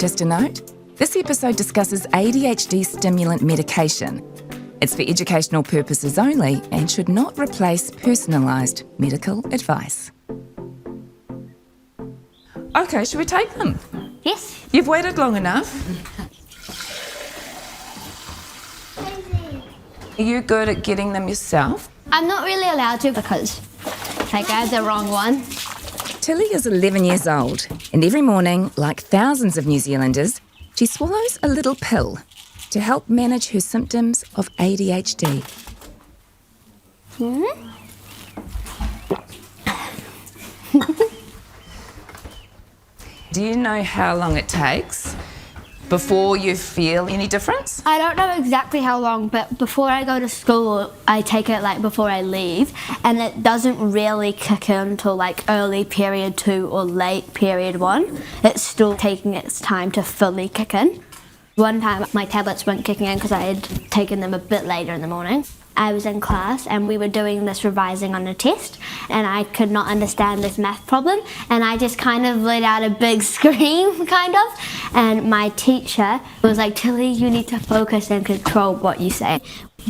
Just a note, this episode discusses ADHD stimulant medication. It's for educational purposes only and should not replace personalised medical advice. Okay, should we take them? Yes. You've waited long enough. Are you good at getting them yourself? I'm not really allowed to because I grabbed the wrong one. Tilly is 11 years old, and every morning, like thousands of New Zealanders, she swallows a little pill to help manage her symptoms of ADHD. Do you know how long it takes before you feel any difference? I don't know exactly how long, but before I go to school, I take it like before I leave, and it doesn't really kick in until like early period 2 or late period 1. It's still taking its time to fully kick in. One time my tablets weren't kicking in because I had taken them a bit later in the morning. I was in class and we were doing this revising on a test, and I could not understand this math problem, and I just kind of let out a big scream, kind of, and my teacher was like, "Tilly, you need to focus and control what you say."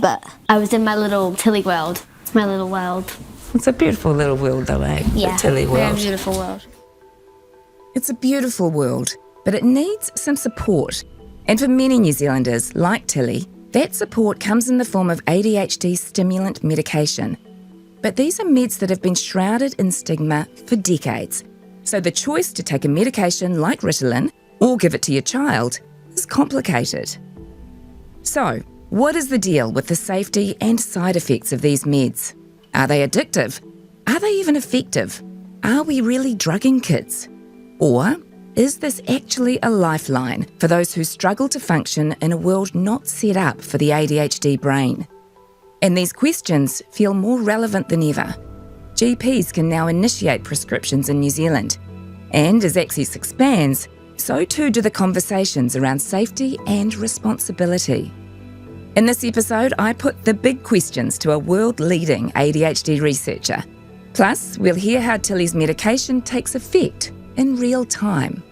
But I was in my little Tilly world, my little world. It's a beautiful little world though, eh? Yeah, the Tilly world. very beautiful world. It's a beautiful world, but it needs some support. And for many New Zealanders, like Tilly, that support comes in the form of ADHD stimulant medication. But these are meds that have been shrouded in stigma for decades. So the choice to take a medication like Ritalin or give it to your child is complicated. So, what is the deal with the safety and side effects of these meds? Are they addictive? Are they even effective? Are we really drugging kids? Or is this actually a lifeline for those who struggle to function in a world not set up for the ADHD brain? And these questions feel more relevant than ever. GPs can now initiate prescriptions in New Zealand. And as access expands, so too do the conversations around safety and responsibility. In this episode, I put the big questions to a world-leading ADHD researcher. Plus, we'll hear how Tilly's medication takes effect in real time.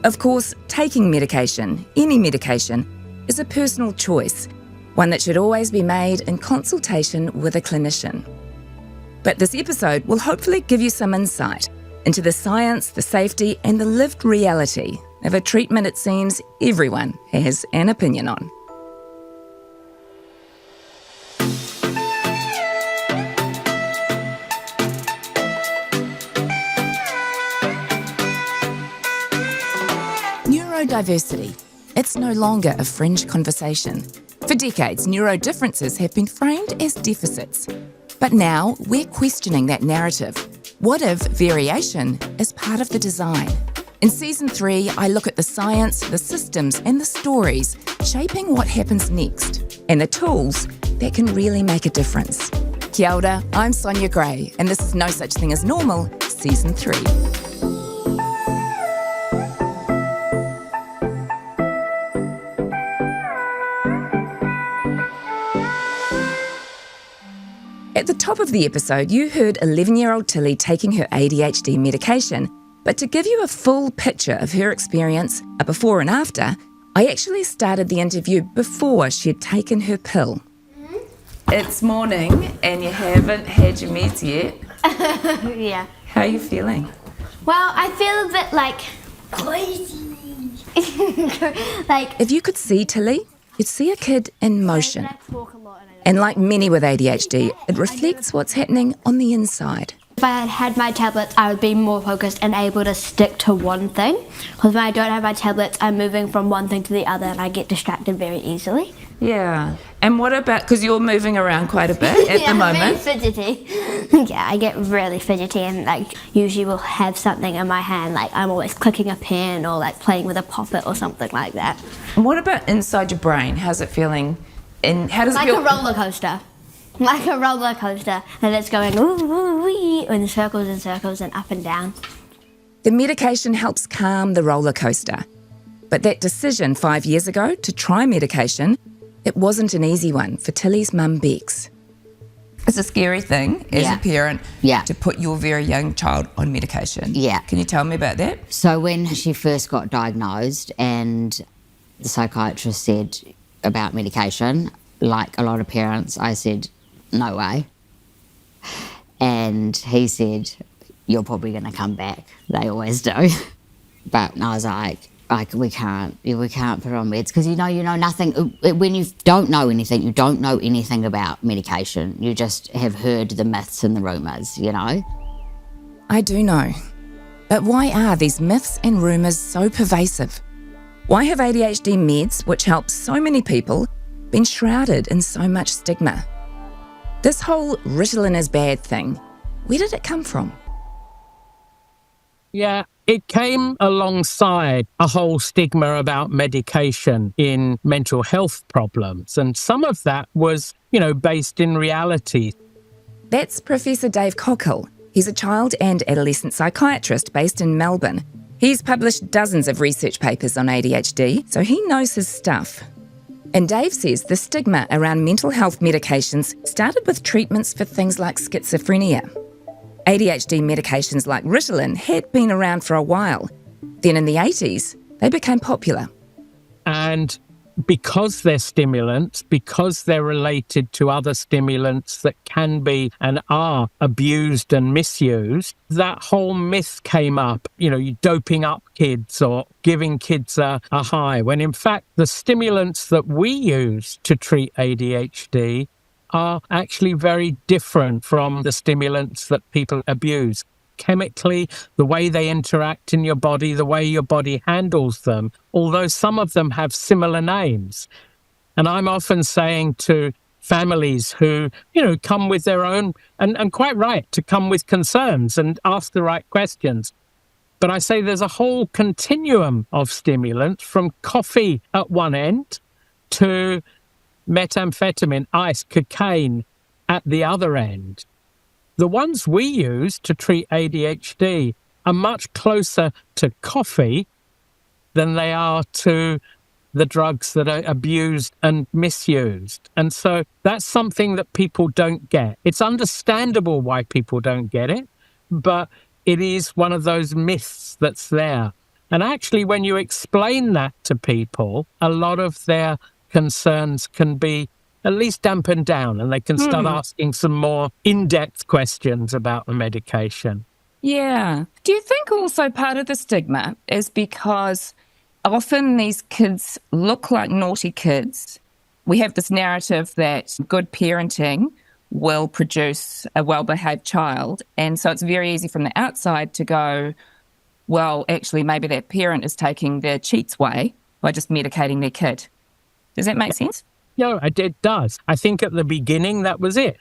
Of course, taking medication, any medication, is a personal choice, one that should always be made in consultation with a clinician. But this episode will hopefully give you some insight into the science, the safety, and the lived reality of a treatment it seems everyone has an opinion on. Neurodiversity. It's no longer a fringe conversation. For decades, neurodifferences have been framed as deficits. But now we're questioning that narrative. What if variation is part of the design? In Season 3, I look at the science, the systems, and the stories shaping what happens next, and the tools that can really make a difference. Kia ora, I'm Sonia Gray, and this is No Such Thing as Normal, Season 3. At the top of the episode, you heard 11-year-old Tilly taking her ADHD medication. But to give you a full picture of her experience, a before and after, I actually started the interview before she had taken her pill. It's morning and you haven't had your meds yet. Yeah. How are you feeling? Well, I feel a bit like crazy. Like, if you could see Tilly, you'd see a kid in motion. I talk a lot and I don't. And like many with ADHD, it reflects what's happening on the inside. If I had had my tablets, I would be more focused and able to stick to one thing. Because when I don't have my tablets, I'm moving from one thing to the other and I get distracted very easily. Yeah. And what about, because you're moving around quite a bit at the moment. I'm very fidgety. Yeah, I get really fidgety and like usually will have something in my hand, like I'm always clicking a pen or like playing with a poppet or something like that. And what about inside your brain? How's it feeling? And how does it feel? Like a roller coaster. Like a roller coaster, and it's going ooh, ooh, wee, in circles and circles and up and down. The medication helps calm the roller coaster. But that decision 5 years ago to try medication, it wasn't an easy one for Tilly's mum, Bex. It's a scary thing as a parent to put your very young child on medication. Yeah. Can you tell me about that? So when she first got diagnosed and the psychiatrist said about medication, like a lot of parents, I said, no way. And he said, you're probably going to come back. They always do. But I was like, we can't put her on meds because you know nothing. When you don't know anything, you don't know anything about medication. You just have heard the myths and the rumours, you know? I do know. But why are these myths and rumours so pervasive? Why have ADHD meds, which help so many people, been shrouded in so much stigma? This whole Ritalin is bad thing, where did it come from? Yeah, it came alongside a whole stigma about medication in mental health problems. And some of that was, based in reality. That's Professor Dave Coghill. He's a child and adolescent psychiatrist based in Melbourne. He's published dozens of research papers on ADHD, so he knows his stuff. And Dave says the stigma around mental health medications started with treatments for things like schizophrenia. ADHD medications like Ritalin had been around for a while. Then in the 80s, they became popular. And because they're stimulants, because they're related to other stimulants that can be and are abused and misused, that whole myth came up, you doping up kids or giving kids a high, when in fact the stimulants that we use to treat ADHD are actually very different from the stimulants that people abuse. Chemically, the way they interact in your body, the way your body handles them, although some of them have similar names. And I'm often saying to families who, come with their own, and quite right, to come with concerns and ask the right questions. But I say there's a whole continuum of stimulants from coffee at one end to methamphetamine, ice, cocaine at the other end. The ones we use to treat ADHD are much closer to coffee than they are to the drugs that are abused and misused. And so that's something that people don't get. It's understandable why people don't get it, but it is one of those myths that's there. And actually, when you explain that to people, a lot of their concerns can be at least dampened down, and they can start asking some more in-depth questions about the medication. Yeah. Do you think also part of the stigma is because often these kids look like naughty kids? We have this narrative that good parenting will produce a well-behaved child, and so it's very easy from the outside to go, well, actually, maybe that parent is taking their cheats way by just medicating their kid. Does that make sense? No, it does. I think at the beginning that was it.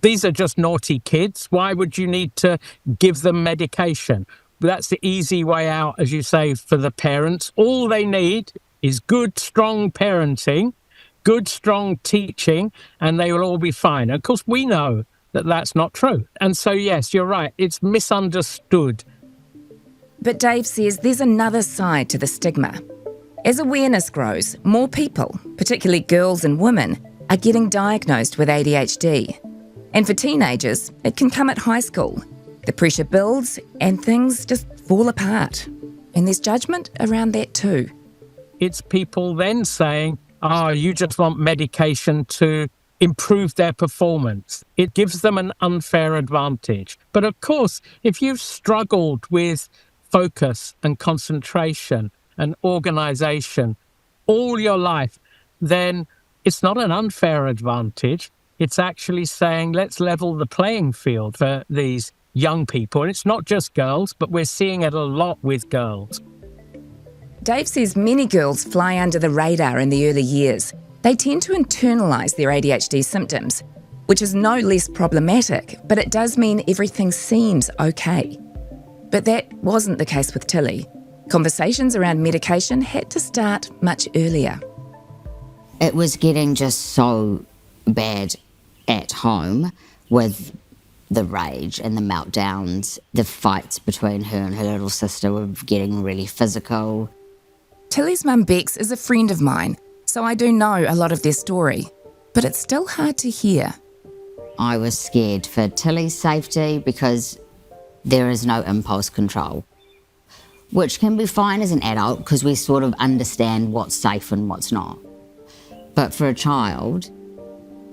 These are just naughty kids. Why would you need to give them medication? That's the easy way out, as you say, for the parents. All they need is good, strong parenting, good, strong teaching, and they will all be fine. Of course, we know that that's not true. And so, yes, you're right. It's misunderstood. But Dave says there's another side to the stigma. As awareness grows, more people, particularly girls and women, are getting diagnosed with ADHD. And for teenagers, it can come at high school. The pressure builds and things just fall apart. And there's judgment around that too. It's people then saying, you just want medication to improve their performance. It gives them an unfair advantage. But of course, if you've struggled with focus and concentration and organisation all your life, then it's not an unfair advantage. It's actually saying, let's level the playing field for these young people. And it's not just girls, but we're seeing it a lot with girls. Dave says many girls fly under the radar in the early years. They tend to internalise their ADHD symptoms, which is no less problematic, but it does mean everything seems okay. But that wasn't the case with Tilly. Conversations around medication had to start much earlier. It was getting just so bad at home with the rage and the meltdowns. The fights between her and her little sister were getting really physical. Tilly's mum Bex is a friend of mine, so I do know a lot of their story, but it's still hard to hear. I was scared for Tilly's safety because there is no impulse control, which can be fine as an adult because we sort of understand what's safe and what's not. But for a child...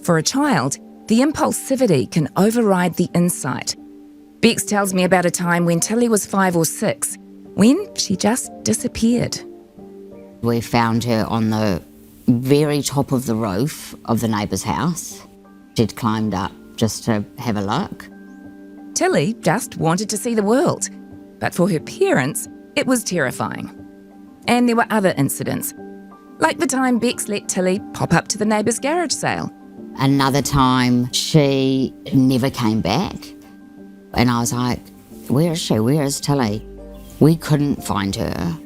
For a child, the impulsivity can override the insight. Bex tells me about a time when Tilly was 5 or 6, when she just disappeared. We found her on the very top of the roof of the neighbour's house. She'd climbed up just to have a look. Tilly just wanted to see the world, but for her parents, it was terrifying. And there were other incidents, like the time Bex let Tilly pop up to the neighbour's garage sale. Another time, she never came back. And I was like, where is she? Where is Tilly? We couldn't find her.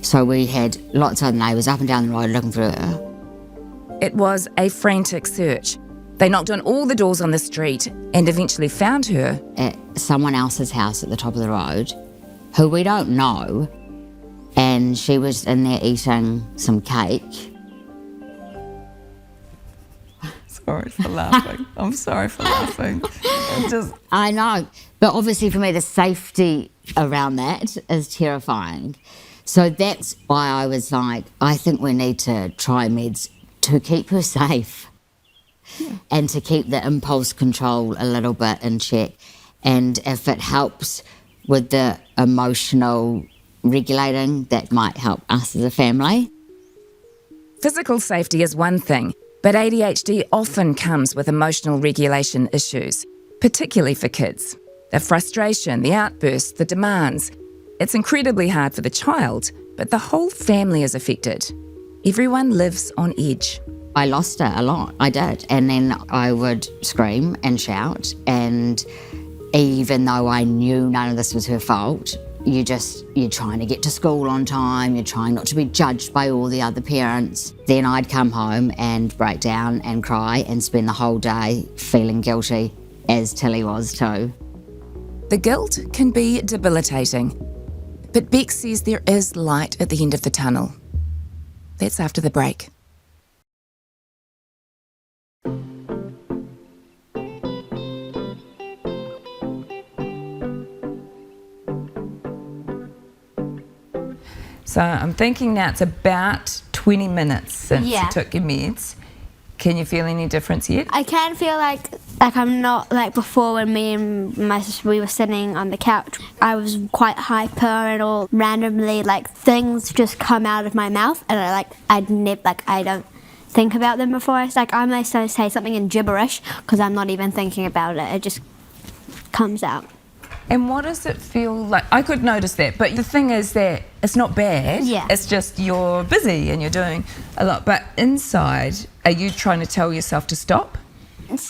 So we had lots of neighbours up and down the road looking for her. It was a frantic search. They knocked on all the doors on the street and eventually found her At someone else's house at the top of the road, who we don't know, and she was in there eating some cake. Sorry for laughing. I'm sorry for laughing. I know, but obviously for me the safety around that is terrifying. So that's why I was like, I think we need to try meds to keep her safe. And to keep the impulse control a little bit in check. And if it helps with the emotional regulating, that might help us as a family. Physical safety is one thing, but ADHD often comes with emotional regulation issues, particularly for kids. The frustration, the outbursts, the demands. It's incredibly hard for the child, but the whole family is affected. Everyone lives on edge. I lost it a lot, I did. And then I would scream and shout, and even though I knew none of this was her fault, you're trying to get to school on time, you're trying not to be judged by all the other parents. Then I'd come home and break down and cry and spend the whole day feeling guilty, as Tilly was too. The guilt can be debilitating, but Bex says there is light at the end of the tunnel. That's after the break. So I'm thinking now it's about 20 minutes since you took your meds. Can you feel any difference yet? I can feel like I'm not like before when me and my sister, we were sitting on the couch. I was quite hyper and all randomly like things just come out of my mouth and I don't think about them before. It's like I may say something in gibberish because I'm not even thinking about it. It just comes out. And what does it feel like? I could notice that, but the thing is that it's not bad. Yeah. It's just you're busy and you're doing a lot. But inside, are you trying to tell yourself to stop?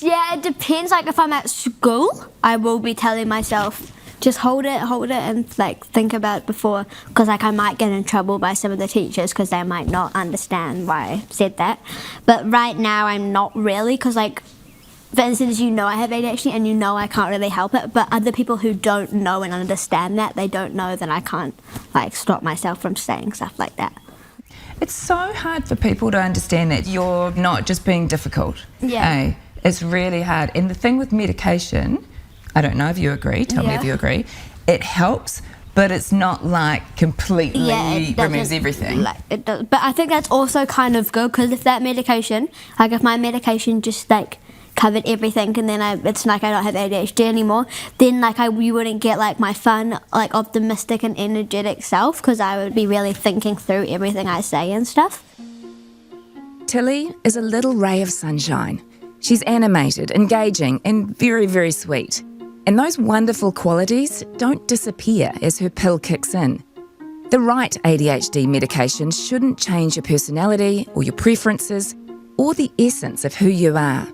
Yeah, it depends. Like if I'm at school, I will be telling myself, just hold it, and like think about it before, because like I might get in trouble by some of the teachers because they might not understand why I said that. But right now, I'm not really, because like, for instance, you know I have ADHD and you know I can't really help it, but other people who don't know and understand that, they don't know that I can't like stop myself from saying stuff like that. It's so hard for people to understand that you're not just being difficult. Yeah. It's really hard. And the thing with medication, I don't know if you agree, tell me if you agree, it helps, but it's not like completely removes everything. It does. But I think that's also kind of good, because if that medication, like if my medication just like covered everything and then it's like I don't have ADHD anymore, then like you wouldn't get like my fun, like optimistic and energetic self, because I would be really thinking through everything I say and stuff. Tilly is a little ray of sunshine. She's animated, engaging, and very, very sweet. And those wonderful qualities don't disappear as her pill kicks in. The right ADHD medication shouldn't change your personality or your preferences or the essence of who you are.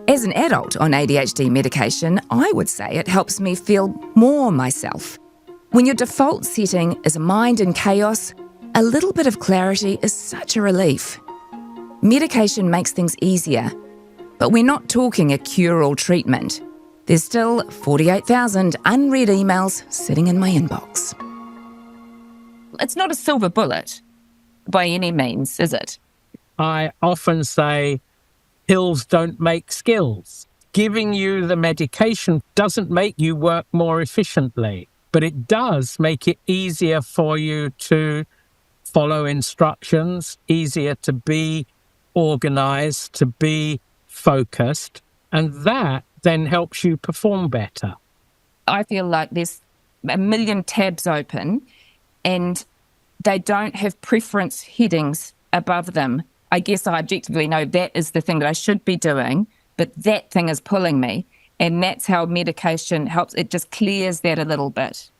As an adult on ADHD medication, I would say it helps me feel more myself. When your default setting is a mind in chaos, a little bit of clarity is such a relief. Medication makes things easier, but we're not talking a cure-all treatment. There's still 48,000 unread emails sitting in my inbox. It's not a silver bullet by any means, is it? I often say pills don't make skills. giving you the medication doesn't make you work more efficiently, but it does make it easier for you to follow instructions, easier to be organized, to be focused, and that then helps you perform better. I feel like there's a million tabs open and they don't have preference headings above them. I guess I objectively know that is the thing that I should be doing, but that thing is pulling me. And that's how medication helps. It just clears that a little bit.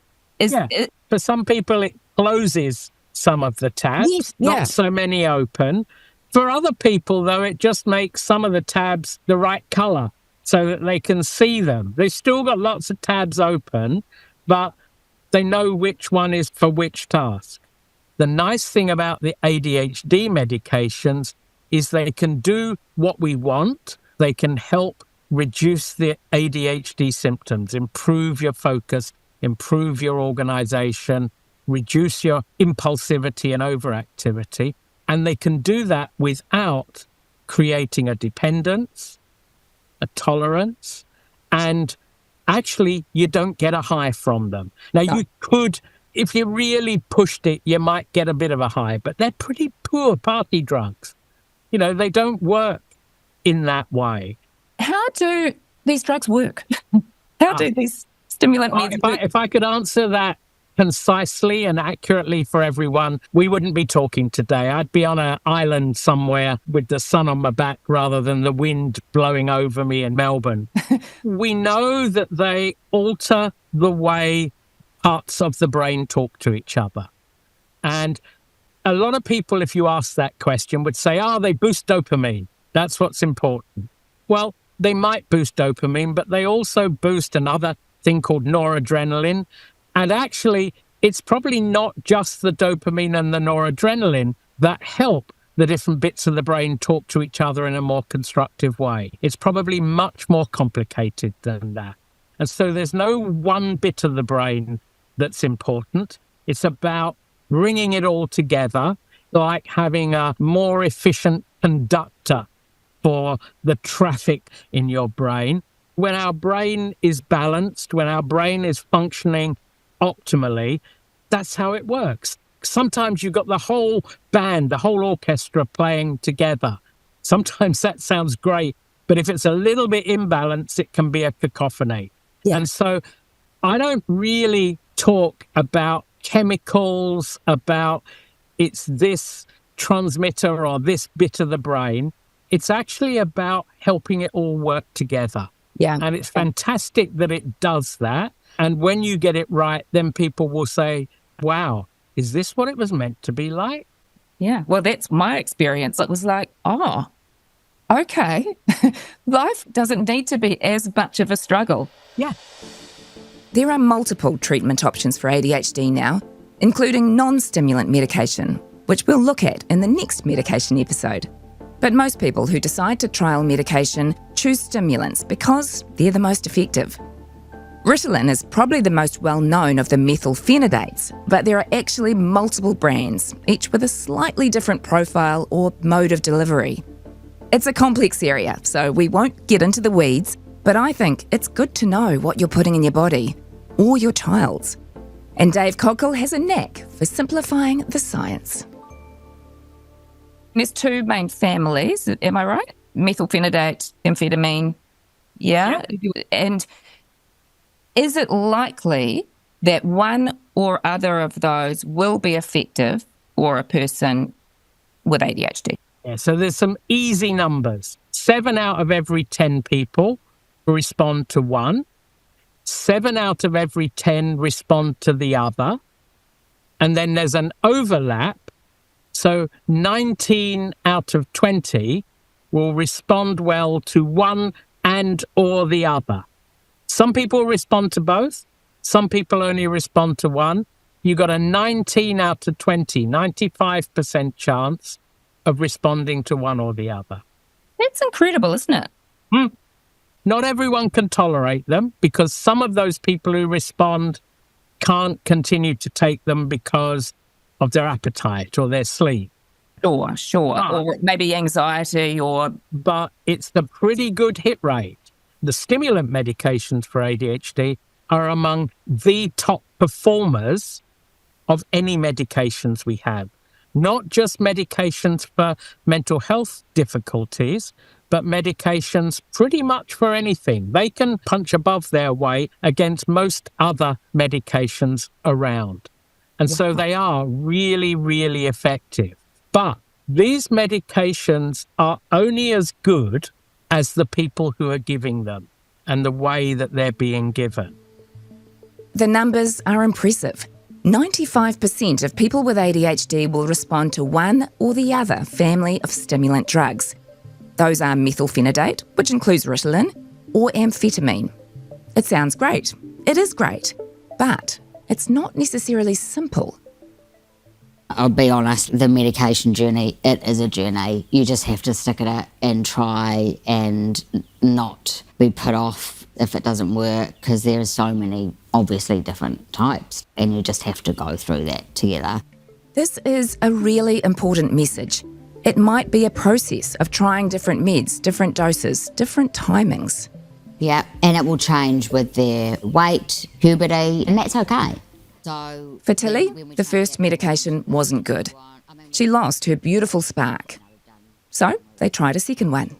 For some people, it closes some of the tabs, not so many open. For other people, though, it just makes some of the tabs the right color so that they can see them. They've still got lots of tabs open, but they know which one is for which task. The nice thing about the ADHD medications is they can do what we want. They can help reduce the ADHD symptoms, improve your focus, improve your organization, reduce your impulsivity and overactivity. And they can do that without creating a dependence, a tolerance, and actually you don't get a high from them. Now, you could, if you really pushed it, you might get a bit of a high, but they're pretty poor party drugs. You know, they don't work in that way. How do these drugs work? How do these stimulant meds work? If I could answer that concisely and accurately for everyone, we wouldn't be talking today. I'd be on an island somewhere with the sun on my back rather than the wind blowing over me in Melbourne. We know that they alter the way parts of the brain talk to each other. And a lot of people, if you ask that question, would say, they boost dopamine. That's what's important. Well, they might boost dopamine, but they also boost another thing called noradrenaline. And actually, it's probably not just the dopamine and the noradrenaline that help the different bits of the brain talk to each other in a more constructive way. It's probably much more complicated than that. And so there's no one bit of the brain that's important. It's about bringing it all together, like having a more efficient conductor for the traffic in your brain. When our brain is balanced, when our brain is functioning optimally, that's how it works. Sometimes you've got the whole band, the whole orchestra playing together. Sometimes that sounds great, but if it's a little bit imbalanced, it can be a cacophony. Yeah. And so I don't really talk about chemicals, about it's this transmitter or this bit of the brain. It's actually about helping it all work together. Yeah. And it's fantastic that it does that. And when you get it right, then people will say, wow, is this what it was meant to be like? Yeah, well, that's my experience. It was like, okay, life doesn't need to be as much of a struggle. Yeah. There are multiple treatment options for ADHD now, including non-stimulant medication, which we'll look at in the next medication episode. But most people who decide to trial medication choose stimulants because they're the most effective. Ritalin is probably the most well-known of the methylphenidates, but there are actually multiple brands, each with a slightly different profile or mode of delivery. It's a complex area, so we won't get into the weeds, but I think it's good to know what you're putting in your body, or your child's. And Dave Coghill has a knack for simplifying the science. There's two main families, am I right? Methylphenidate, amphetamine. Yeah. And is it likely that one or other of those will be effective for a person with ADHD? Yeah, so there's some easy numbers. 7 out of every 10 people respond to one. 7 out of every 10 respond to the other. And then there's an overlap. So 19 out of 20 will respond well to one and or the other. Some people respond to both. Some people only respond to one. You got a 19 out of 20, 95% chance of responding to one or the other. That's incredible, isn't it? Not everyone can tolerate them because some of those people who respond can't continue to take them because of their appetite or their sleep. Sure. Or maybe anxiety or... But it's the pretty good hit rate. the stimulant medications for ADHD are among the top performers of any medications we have. Not just medications for mental health difficulties, but medications pretty much for anything. They can punch above their weight against most other medications around. And so they are really, really effective. But these medications are only as good as the people who are giving them and the way that they're being given. The numbers are impressive. 95% of people with ADHD will respond to one or the other family of stimulant drugs. Those are methylphenidate, which includes Ritalin, or amphetamine. It sounds great. It is great. But it's not necessarily simple. I'll be honest, the medication journey, it is a journey. You just have to stick at it and try and not be put off if it doesn't work, because there are so many, obviously, different types, and you just have to go through that together. This is a really important message. It might be a process of trying different meds, different doses, different timings. Yeah, and it will change with their weight, puberty, and that's okay. So For Tilly, the first medication wasn't good. She lost her beautiful spark. So they tried a second one.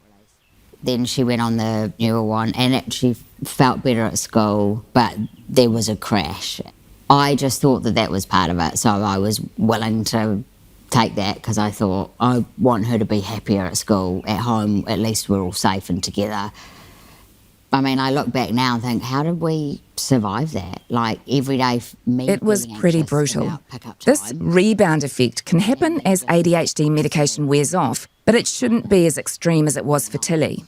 Then she went on the newer one, and she felt better at school, but there was a crash. I just thought that was part of it, so I was willing to take that because I thought I want her to be happier at school. At home, at least we're all safe and together. I mean, I look back now and think, how did we survive that? Like, every day, me It was being pretty anxious brutal. about pick-up This time. rebound effect can happen as ADHD medication wears off, but it shouldn't be as extreme as it was for Tilly.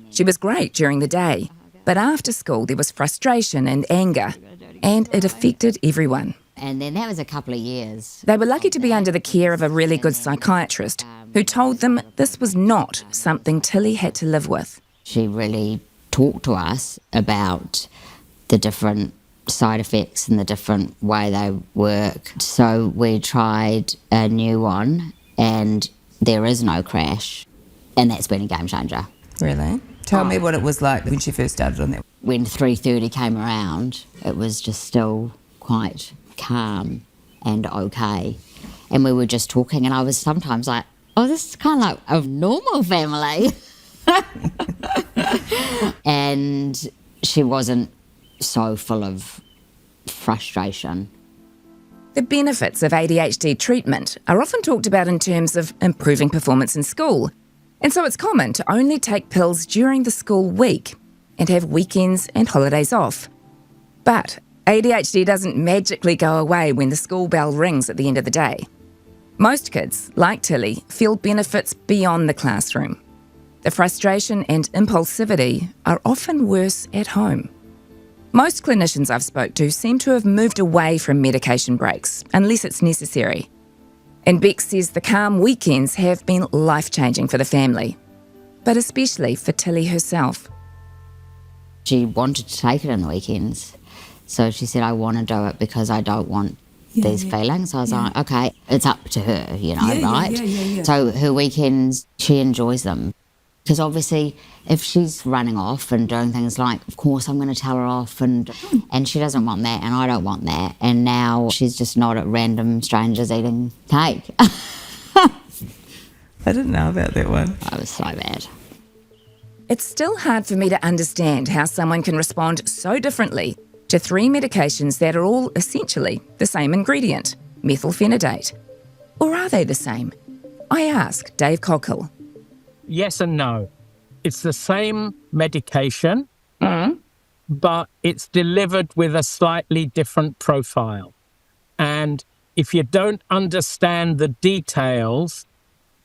She was great during the day, but after school there was frustration and anger, and it affected everyone. And then that was a couple of years. They were lucky to be under the care of a really good psychiatrist who told them this was not something Tilly had to live with. She really talked to us about the different side effects and the different way they work. So we tried a new one, and there is no crash, and that's been a game changer. Really? Tell me what it was like when she first started on that. When 3:30 came around, it was just still quite calm and okay. And we were just talking, and I was sometimes like, oh, this is kind of like a normal family. And she wasn't so full of frustration. The benefits of ADHD treatment are often talked about in terms of improving performance in school. And so it's common to only take pills during the school week and have weekends and holidays off. But ADHD doesn't magically go away when the school bell rings at the end of the day. Most kids, like Tilly, feel benefits beyond the classroom. The frustration and impulsivity are often worse at home. Most clinicians I've spoke to seem to have moved away from medication breaks, unless it's necessary. And Beck says the calm weekends have been life-changing for the family, but especially for Tilly herself. She wanted to take it on the weekends. So she said, I want to do it because I don't want these feelings. I was like, okay, it's up to her, right? So her weekends, she enjoys them. Because obviously, if she's running off and doing things like, of course, I'm going to tell her off, and she doesn't want that, and I don't want that. And now she's just not at random strangers eating cake. I didn't know about that one. I was so bad. It's still hard for me to understand how someone can respond so differently to 3 medications that are all essentially the same ingredient, methylphenidate. Or are they the same? I ask Dave Coghill. Yes and no. It's the same medication, but it's delivered with a slightly different profile. And if you don't understand the details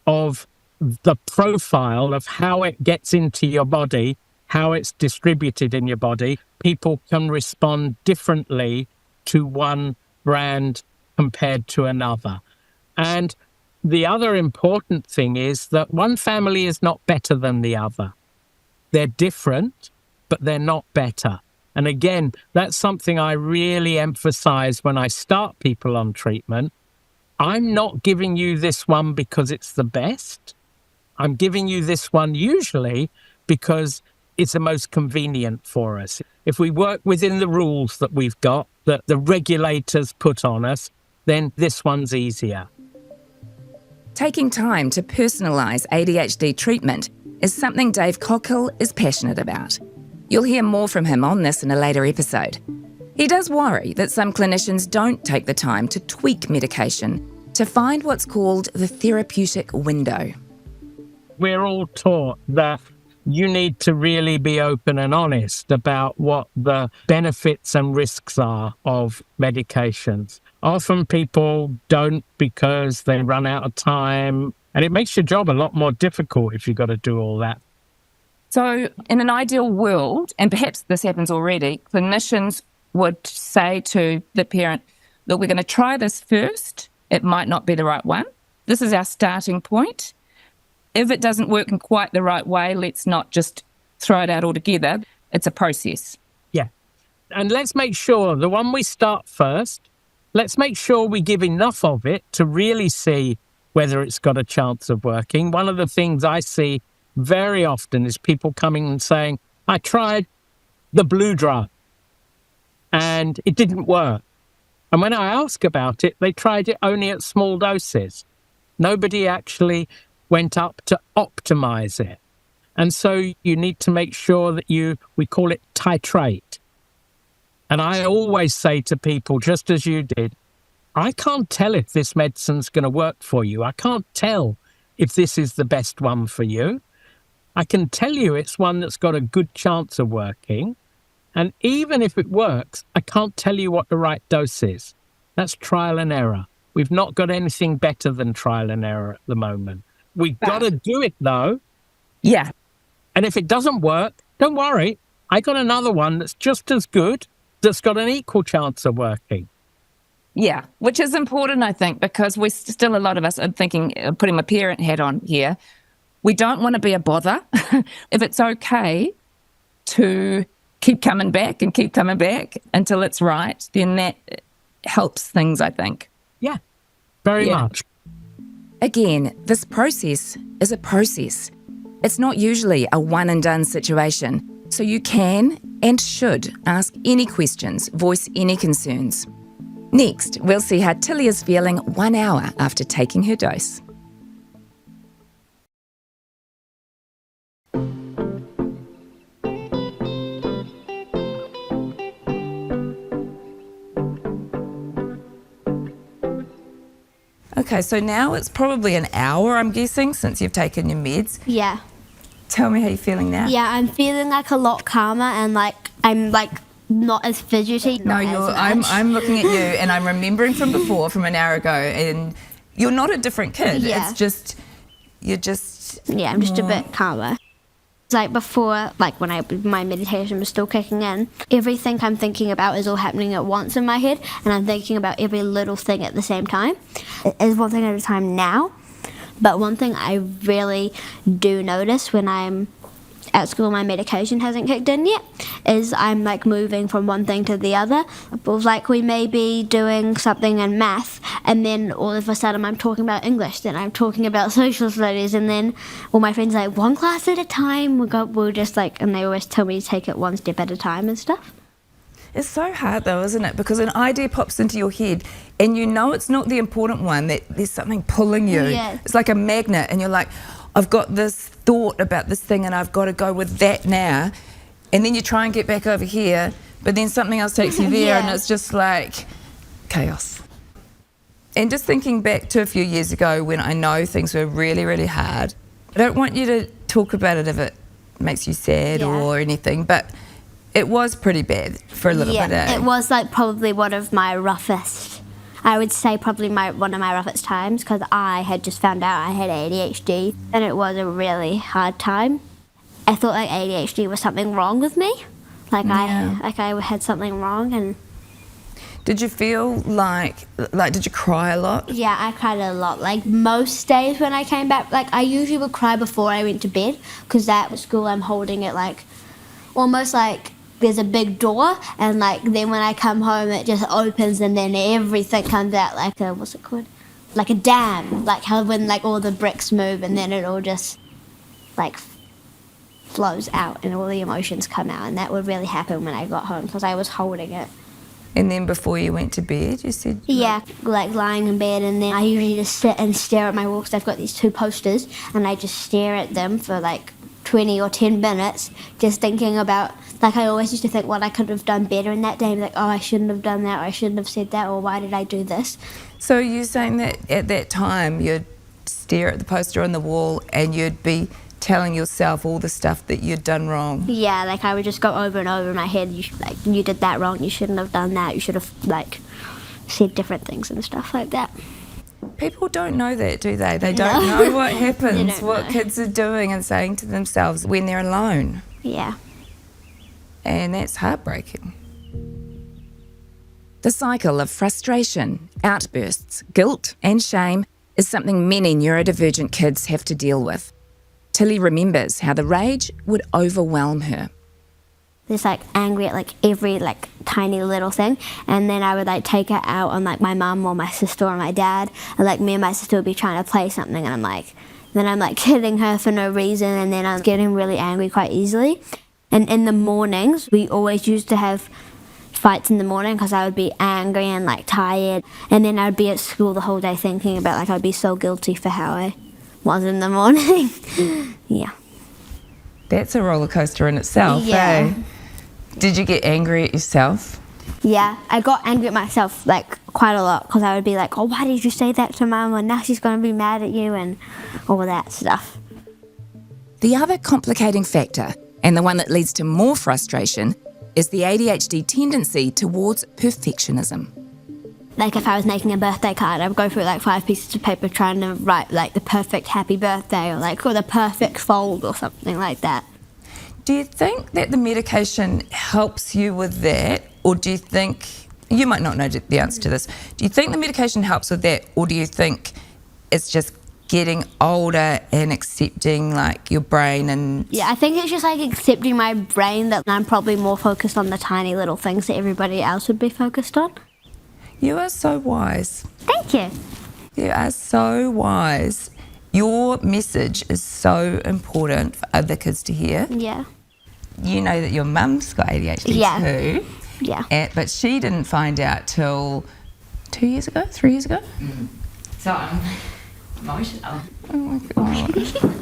of the profile of how it gets into your body, how it's distributed in your body, people can respond differently to one brand compared to another. And the other important thing is that one family is not better than the other. They're different, but they're not better. And again, that's something I really emphasize when I start people on treatment. I'm not giving you this one because it's the best. I'm giving you this one usually because it's the most convenient for us. If we work within the rules that we've got, that the regulators put on us, then this one's easier. Taking time to personalise ADHD treatment is something Dave Coghill is passionate about. You'll hear more from him on this in a later episode. He does worry that some clinicians don't take the time to tweak medication to find what's called the therapeutic window. We're all taught that you need to really be open and honest about what the benefits and risks are of medications. Often people don't because they run out of time, and it makes your job a lot more difficult if you've got to do all that. So in an ideal world, and perhaps this happens already, clinicians would say to the parent, look, we're going to try this first. It might not be the right one. This is our starting point. If it doesn't work in quite the right way, let's not just throw it out altogether. It's a process. Yeah. And let's make sure the one we start first, let's make sure we give enough of it to really see whether it's got a chance of working. One of the things I see very often is people coming and saying, I tried the blue drug and it didn't work. And when I ask about it, they tried it only at small doses. Nobody actually went up to optimize it. And so you need to make sure that we call it titrate. And I always say to people, just as you did, I can't tell if this medicine's going to work for you. I can't tell if this is the best one for you. I can tell you it's one that's got a good chance of working. And even if it works, I can't tell you what the right dose is. That's trial and error. We've not got anything better than trial and error at the moment. We've got to do it, though. Yeah. And if it doesn't work, don't worry. I got another one that's just as good, that's got an equal chance of working. Yeah, which is important, I think, because we're still, a lot of us are thinking, putting my parent hat on here, we don't want to be a bother. If it's okay to keep coming back until it's right, then that helps things, I think. Yeah, very much. Again, this process is a process. It's not usually a one and done situation. So you can and should ask any questions, voice any concerns. Next, we'll see how Tilly is feeling 1 hour after taking her dose. Okay, so now it's probably an hour, I'm guessing, since you've taken your meds. Yeah. Tell me how you're feeling now. Yeah, I'm feeling like a lot calmer and like I'm like not as fidgety. No, I'm looking at you and I'm remembering from before, from an hour ago, and you're not a different kid. Yeah. It's just, you're just... Yeah, I'm just a bit calmer. Like before, like when my meditation was still kicking in, everything I'm thinking about is all happening at once in my head, and I'm thinking about every little thing at the same time. It is one thing at a time now, but one thing I really do notice when I'm at school, my medication hasn't kicked in yet, is I'm like moving from one thing to the other. Like we may be doing something in math, and then all of a sudden I'm talking about English, then I'm talking about social studies, and then all my friends are like, one class at a time, we'll just like, and they always tell me to take it one step at a time and stuff. It's so hard though, isn't it? Because an idea pops into your head and you know it's not the important one, that there's something pulling you. Yeah. It's like a magnet, and you're like, I've got this thought about this thing and I've got to go with that now. And then you try and get back over here, but then something else takes you there. Yeah. And it's just like chaos. And just thinking back to a few years ago when I know things were really, really hard, I don't want you to talk about it if it makes you sad or anything, but it was pretty bad for a little bit. It was like probably one of my roughest, I would say probably one of my roughest times, because I had just found out I had ADHD, and it was a really hard time. I thought like ADHD was something wrong with me, I had something wrong. And did you feel like did you cry a lot? yeah, I cried a lot. Like most days when I came back, like I usually would cry before I went to bed, because at school I'm holding it like almost like there's a big door, and like then when I come home it just opens and then everything comes out like a, what's it called? Like a dam, like how when like all the bricks move and then it all just like flows out and all the emotions come out, and that would really happen when I got home because I was holding it. And then before you went to bed, you said... Yeah, like lying in bed, and then I usually just sit and stare at my wall because I've got these 2 posters, and I just stare at them for like 20 or 10 minutes, just thinking about, like I always used to think what I could have done better in that day, like, oh, I shouldn't have done that, or I shouldn't have said that, or why did I do this? So you're saying that at that time you'd stare at the poster on the wall and you'd be telling yourself all the stuff that you'd done wrong? Yeah, like I would just go over and over in my head, you did that wrong, you shouldn't have done that, you should have like said different things and stuff like that. People don't know that, do they? They don't know what happens, what kids are doing and saying to themselves when they're alone. Yeah. And that's heartbreaking. The cycle of frustration, outbursts, guilt and shame is something many neurodivergent kids have to deal with. Tilly remembers how the rage would overwhelm her. Just like angry at like every like tiny little thing, and then I would like take it out on like my mum or my sister or my dad, and like me and my sister would be trying to play something, and I'm like hitting her for no reason, and then I'm getting really angry quite easily. And in the mornings we always used to have fights in the morning because I would be angry and like tired, and then I'd be at school the whole day thinking about like I'd be so guilty for how I was in the morning. Yeah. That's a roller coaster in itself, Yeah. eh? Did you get angry at yourself? Yeah, I got angry at myself like quite a lot because I would be like, oh, why did you say that to Mum, and now she's going to be mad at you and all that stuff. The other complicating factor, and the one that leads to more frustration, is the ADHD tendency towards perfectionism. Like if I was making a birthday card, I would go through like 5 pieces of paper trying to write like the perfect happy birthday or the perfect fold or something like that. Do you think that the medication helps you with that, or do you think, you might not know the answer to this, do you think the medication helps with that, or do you think it's just getting older and accepting like your brain and... Yeah, I think it's just like accepting my brain that I'm probably more focused on the tiny little things that everybody else would be focused on. You are so wise. Thank you. You are so wise. Your message is so important for other kids to hear. Yeah. You know that your mum's got ADHD too. Yeah. But she didn't find out till 2 years ago, 3 years ago. So I'm emotional. Oh my God.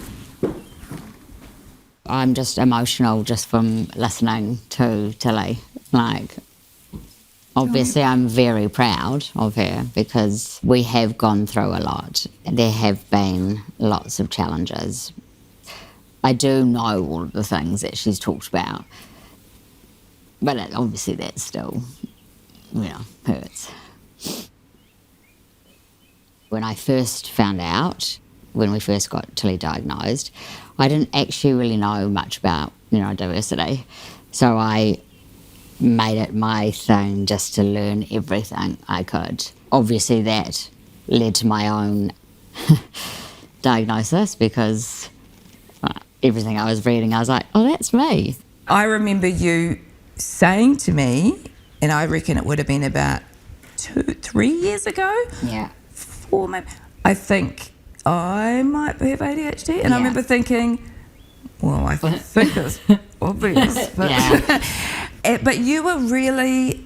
I'm just emotional just from listening to Tilly. Like, obviously I'm very proud of her because we have gone through a lot. There have been lots of challenges. I do know all of the things that she's talked about, but obviously that still, hurts. When I first found out, when we first got Tilly diagnosed, I didn't actually really know much about neurodiversity, so I made it my thing just to learn everything I could. Obviously that led to my own diagnosis because everything I was reading, I was like, oh, that's me. I remember you saying to me, and I reckon it would have been about 3 years ago. Yeah. 4 maybe. I think I might have ADHD, and I remember thinking, well, I think it's obvious. But, but you were really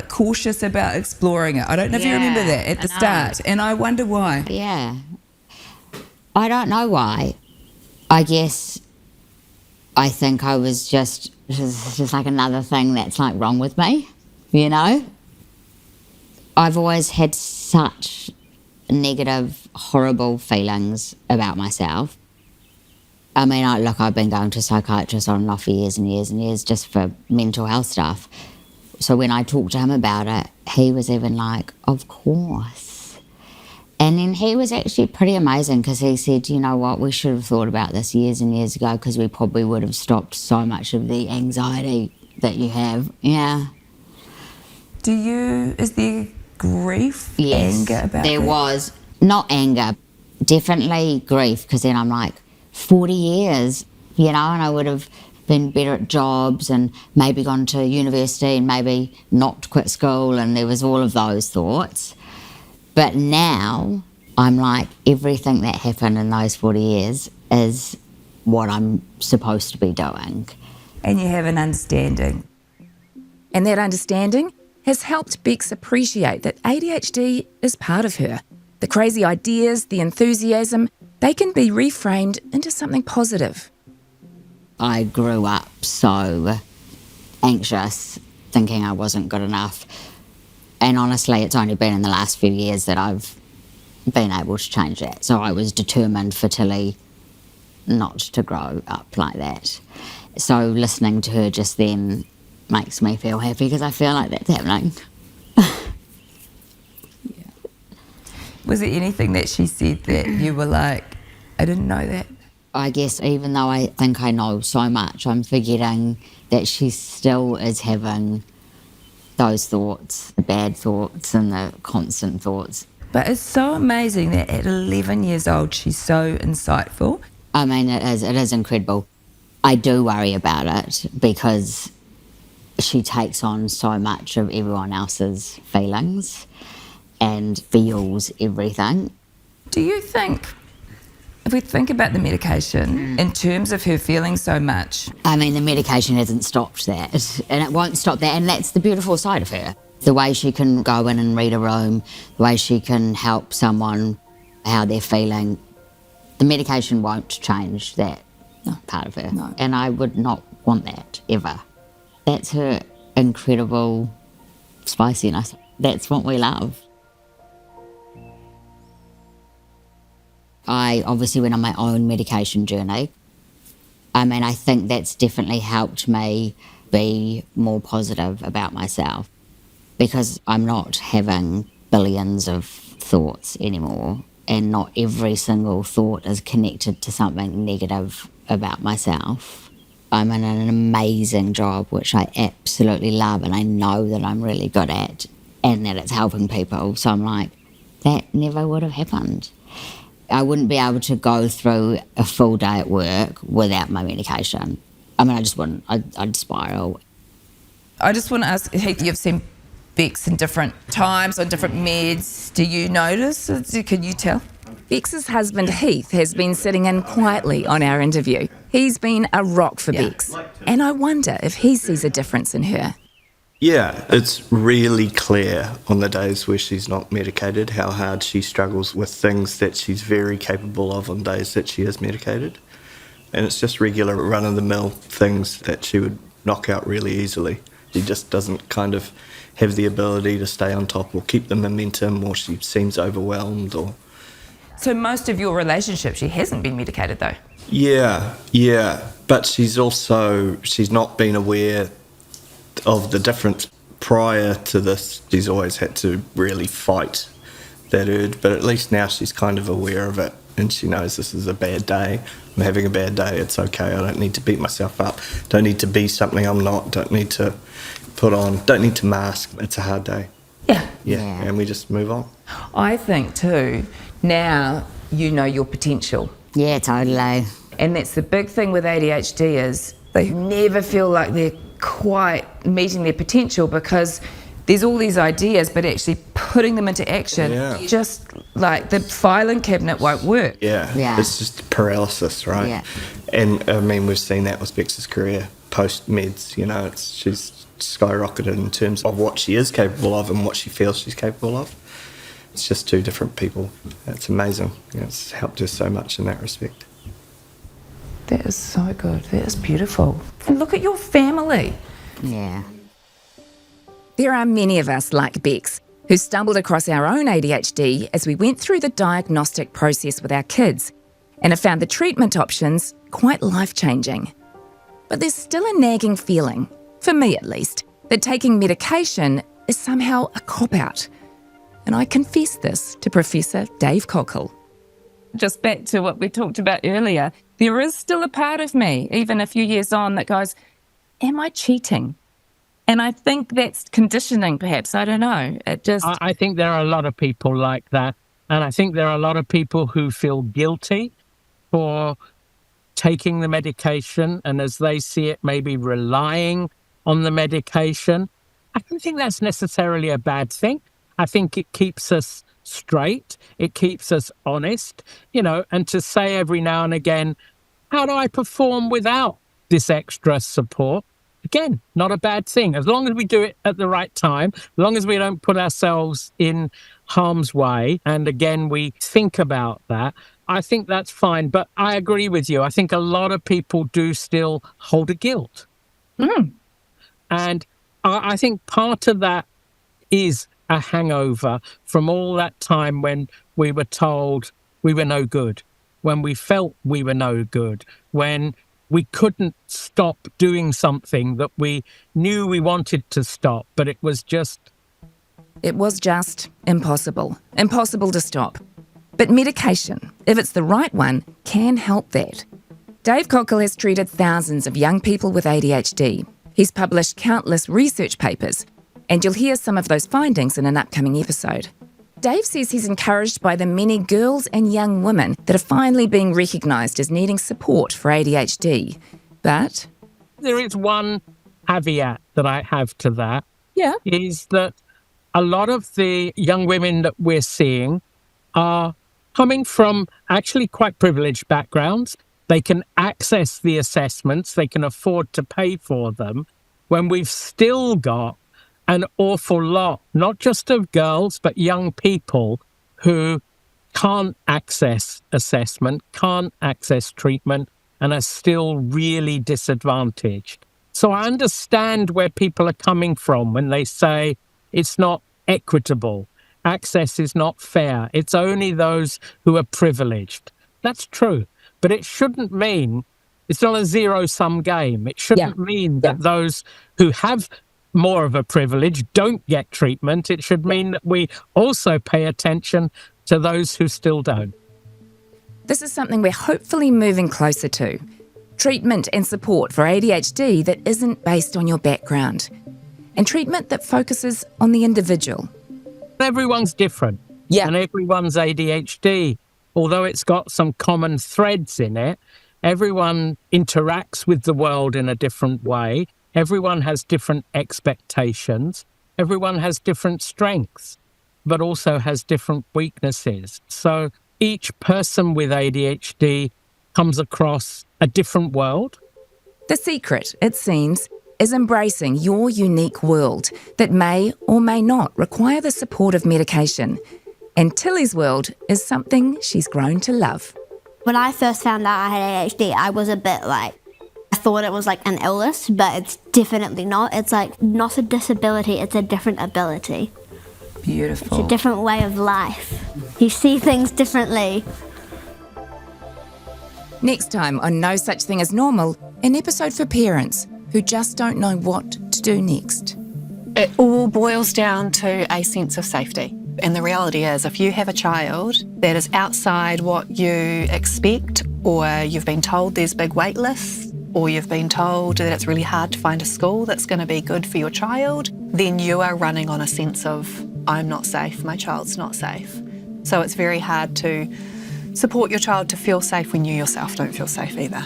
cautious about exploring it. I don't know if you remember that at the start, and I wonder why. Yeah. I don't know why. I guess I think I was just like another thing that's like wrong with me, I've always had such negative, horrible feelings about myself. I mean, I've been going to psychiatrists on and off for years and years and years just for mental health stuff. So when I talked to him about it, he was even like, of course. And then he was actually pretty amazing because he said, you know what, we should have thought about this years and years ago because we probably would have stopped so much of the anxiety that you have. Yeah. Is there grief, anger about there that? was. Not anger, definitely grief, because then I'm like, 40 years, and I would have been better at jobs and maybe gone to university and maybe not quit school, and there was all of those thoughts. But now I'm like, everything that happened in those 40 years is what I'm supposed to be doing. And you have an understanding. And that understanding has helped Bex appreciate that ADHD is part of her. The crazy ideas, the enthusiasm, they can be reframed into something positive. I grew up so anxious, thinking I wasn't good enough. And honestly, it's only been in the last few years that I've been able to change that. So I was determined for Tilly not to grow up like that. So listening to her just then makes me feel happy because I feel like that's happening. Was there anything that she said that you were like, I didn't know that? I guess even though I think I know so much, I'm forgetting that she still is having those thoughts, the bad thoughts and the constant thoughts. But it's so amazing that at 11 years old, she's so insightful. I mean, it is incredible. I do worry about it because she takes on so much of everyone else's feelings and feels everything. Do you think, if we think about the medication, in terms of her feeling so much, I mean, the medication hasn't stopped that, and it won't stop that, and that's the beautiful side of her. The way she can go in and read a room, the way she can help someone, how they're feeling, the medication won't change that part of her. No. And I would not want that, ever. That's her incredible spiciness. That's what we love. I obviously went on my own medication journey. I mean, I think that's definitely helped me be more positive about myself because I'm not having billions of thoughts anymore, and not every single thought is connected to something negative about myself. I'm in an amazing job, which I absolutely love, and I know that I'm really good at, and that it's helping people. So I'm like, that never would have happened. I wouldn't be able to go through a full day at work without my medication. I mean, I just wouldn't. I'd spiral. I just want to ask, Heath, you've seen Bex in different times on different meds. Do you notice? Can you tell? Bex's husband Heath has been sitting in quietly on our interview. He's been a rock for Bex, and I wonder if he sees a difference in her. Yeah, it's really clear on the days where she's not medicated how hard she struggles with things that she's very capable of on days that she is medicated. And it's just regular run-of-the-mill things that she would knock out really easily. She just doesn't kind of have the ability to stay on top or keep the momentum, or she seems overwhelmed. Or So most of your relationship, she hasn't been medicated though? Yeah. But she's not been aware of the difference. Prior to this, she's always had to really fight that urge, but at least now she's kind of aware of it and she knows this is a bad day. I'm having a bad day, it's okay, I don't need to beat myself up, don't need to be something I'm not, don't need to put on, don't need to mask, it's a hard day. Yeah, and we just move on. I think too, now you know your potential. Yeah, totally. And that's the big thing with ADHD is they never feel like they're quite meeting their potential because there's all these ideas, but actually putting them into action, just like the filing cabinet won't work. Yeah. It's just paralysis, right? Yeah. And I mean, we've seen that with Bex's career post-meds, you know, she's skyrocketed in terms of what she is capable of and what she feels she's capable of. It's just two different people. It's amazing. You know, it's helped her so much in that respect. That is so good. That is beautiful. And look at your family. Yeah. There are many of us like Bex who stumbled across our own ADHD as we went through the diagnostic process with our kids and have found the treatment options quite life-changing. But there's still a nagging feeling, for me at least, that taking medication is somehow a cop-out. And I confess this to Professor Dave Coghill. Just back to what we talked about earlier, there is still a part of me, even a few years on, that goes, am I cheating? And I think that's conditioning, perhaps. I don't know. I think there are a lot of people like that. And I think there are a lot of people who feel guilty for taking the medication and, as they see it, maybe relying on the medication. I don't think that's necessarily a bad thing. I think it keeps us straight. It keeps us honest, you know, and to say every now and again, how do I perform without this extra support? Again, not a bad thing. As long as we do it at the right time, as long as we don't put ourselves in harm's way, and again, we think about that, I think that's fine. But I agree with you. I think a lot of people do still hold a guilt. And I think part of that is a hangover from all that time when we were told we were no good, when we felt we were no good, when we couldn't stop doing something that we knew we wanted to stop, but it was just impossible. Impossible to stop. But medication, if it's the right one, can help that. Dave Coghill has treated thousands of young people with ADHD. He's published countless research papers, and you'll hear some of those findings in an upcoming episode. Dave says he's encouraged by the many girls and young women that are finally being recognised as needing support for ADHD. But there is one caveat that I have to that. Yeah. Is that a lot of the young women that we're seeing are coming from actually quite privileged backgrounds. They can access the assessments, they can afford to pay for them, when we've still got an awful lot, not just of girls, but young people who can't access assessment, can't access treatment, and are still really disadvantaged. So I understand where people are coming from when they say it's not equitable, access is not fair, it's only those who are privileged. That's true, but it shouldn't mean it's not a zero-sum game. It shouldn't mean that those who have more of a privilege don't get treatment. It should mean that we also pay attention to those who still don't. this is something we're hopefully moving closer to. Treatment and support for ADHD that isn't based on your background. And treatment that focuses on the individual. Everyone's different. Yeah. And everyone's ADHD, although it's got some common threads in it, everyone interacts with the world in a different way. Everyone has different expectations. Everyone has different strengths, but also has different weaknesses. So each person with ADHD comes across a different world. The secret, it seems, is embracing your unique world that may or may not require the support of medication. And Tilly's world is something she's grown to love. When I first found out I had ADHD, I was a bit like, I thought it was like an illness, but it's definitely not. It's like not a disability, it's a different ability. Beautiful. It's a different way of life. You see things differently. Next time on No Such Thing as Normal, an episode for parents who just don't know what to do next. It all boils down to a sense of safety. And the reality is, if you have a child that is outside what you expect, or you've been told there's big wait lists, or you've been told that it's really hard to find a school that's going to be good for your child, then you are running on a sense of, I'm not safe, my child's not safe. So it's very hard to support your child to feel safe when you yourself don't feel safe either.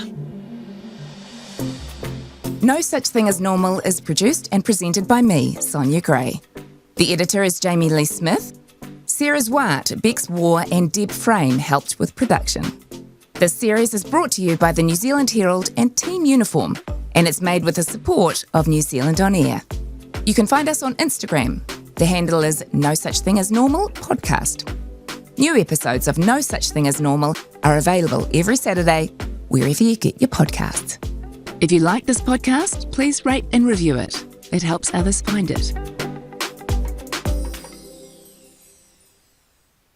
No Such Thing as Normal is produced and presented by me, Sonia Gray. The editor is Jamie Lee Smith. Sarah Zwart, Bex War and Deb Frame helped with production. This series is brought to you by the New Zealand Herald and Team Uniform, and it's made with the support of New Zealand On Air. You can find us on Instagram. The handle is No Such Thing as Normal Podcast. New episodes of No Such Thing as Normal are available every Saturday, wherever you get your podcasts. If you like this podcast, please rate and review it. It helps others find it.